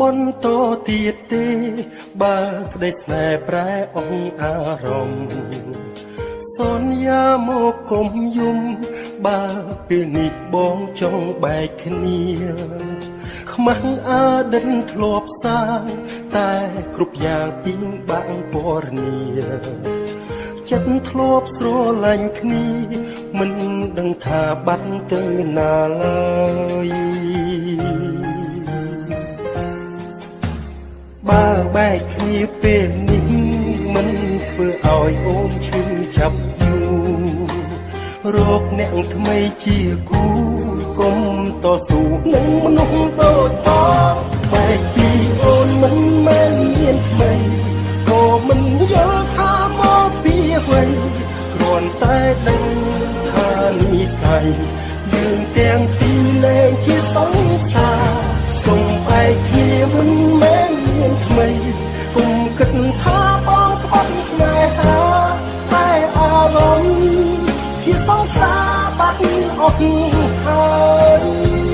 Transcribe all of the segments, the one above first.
បន្តទៀតទេបើក្តីស្នេហ៍ប្រែអង្គអារម្មណ៍សន្យាមកគុំយំបើពេលនេះបងចង់បែកគ្នាខ្មាស់អតីតធ្លាប់សាងតែគ្រប់យ៉ាងពីងបាក់ពណ៌នាចិត្តធ្លាប់ស្រឡាញ់គ្នាមិនដឹងថាបាត់ទៅណាឡើយបើបែកគ្នាពេលនេះមិនធ្វើឲ្យអូនឈឺចាប់យូររកអ្នកថ្មីជាគូកុំតស៊ូនឹងមនុស្សដូចបងបែកពីអូនមិនមែនមានថ្មីក៏មិនយល់ថាមកពីអ្វីគ្រាន់តែដឹងថានិស្ស័យយើងទាំងពីរលែងជាសង្សារសូមបែកគ្នាមិនមែនមានថ្មីកុំគិតថាបងផ្អត់ស្នេហាតែអារម្មណ៍ជាសង្សារបាត់អស់ហើយ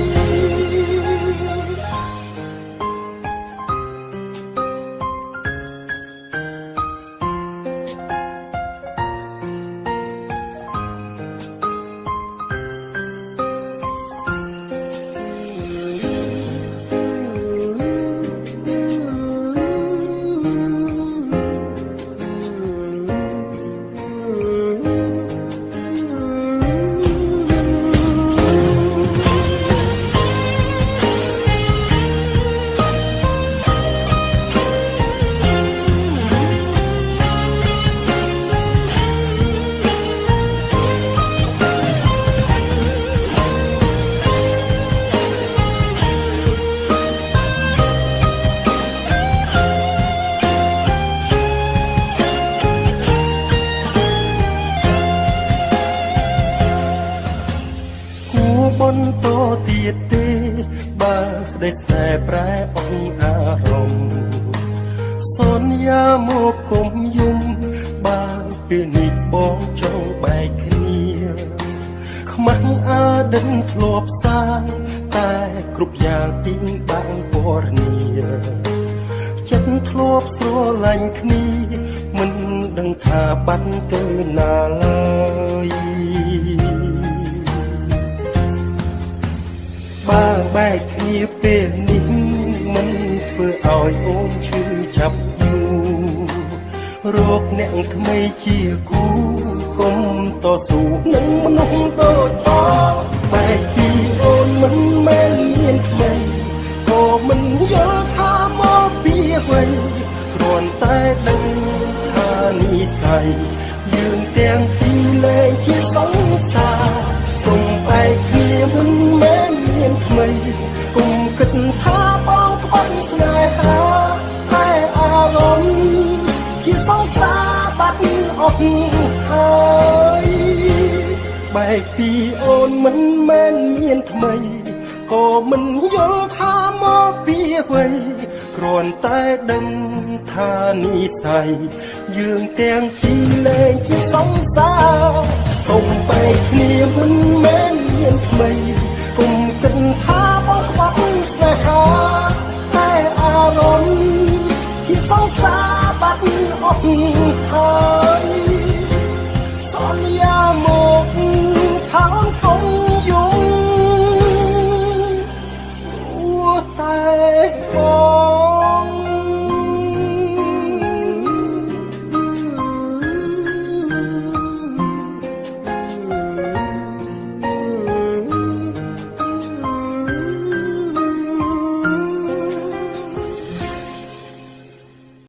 បន្តទៀតទេបើក្តីស្នេហ៍ប្រែអង្គអារម្មណ៍សន្យាមកគុំយំបើពេលនេះបងចង់បែកគ្នាខ្មាស់អតីតធ្លាប់សាងតែគ្រប់យ៉ាងទីងបាំងពណ៌នាចិត្តធ្លាប់ស្រឡាញ់គ្នាមិនដឹងថាបាត់ទៅណាឡើយបើបែកគ្នាពេលនេះមិនធ្វើឲ្យអូនឈឺចាប់យូររកអ្នកថ្មីជាគូកុំតស៊ូនឹងមនុស្សដូចបងបែកពីអូនមិនមែនមានថ្មីក៏មិនយល់ថាមកពីអ្វីគ្រាន់តែដឹងថានិស្ស័យយើងទាំងពីរលែងជាសង្សារសូមបែកគ្នាមិនមែនមានថ្មីកុំគិតថាបងផ្អត់ស្នេហាតែអារម្មណ៍ជាសង្សារបាត់អស់ហើយបែកពីអូនមិនមែនមានថ្មីក៏មិនយល់ថាមកពីអ្វីគ្រាន់តែដឹងថានិស្ស័យយើងទាំងពីរលែងជាសង្សារសូមបែកគ្នាមិនមែនមានថ្មីកុំគិតថាបងខ្វះស្នេហាតែអារម្មណ៍ជាសង្សារបាត់អស់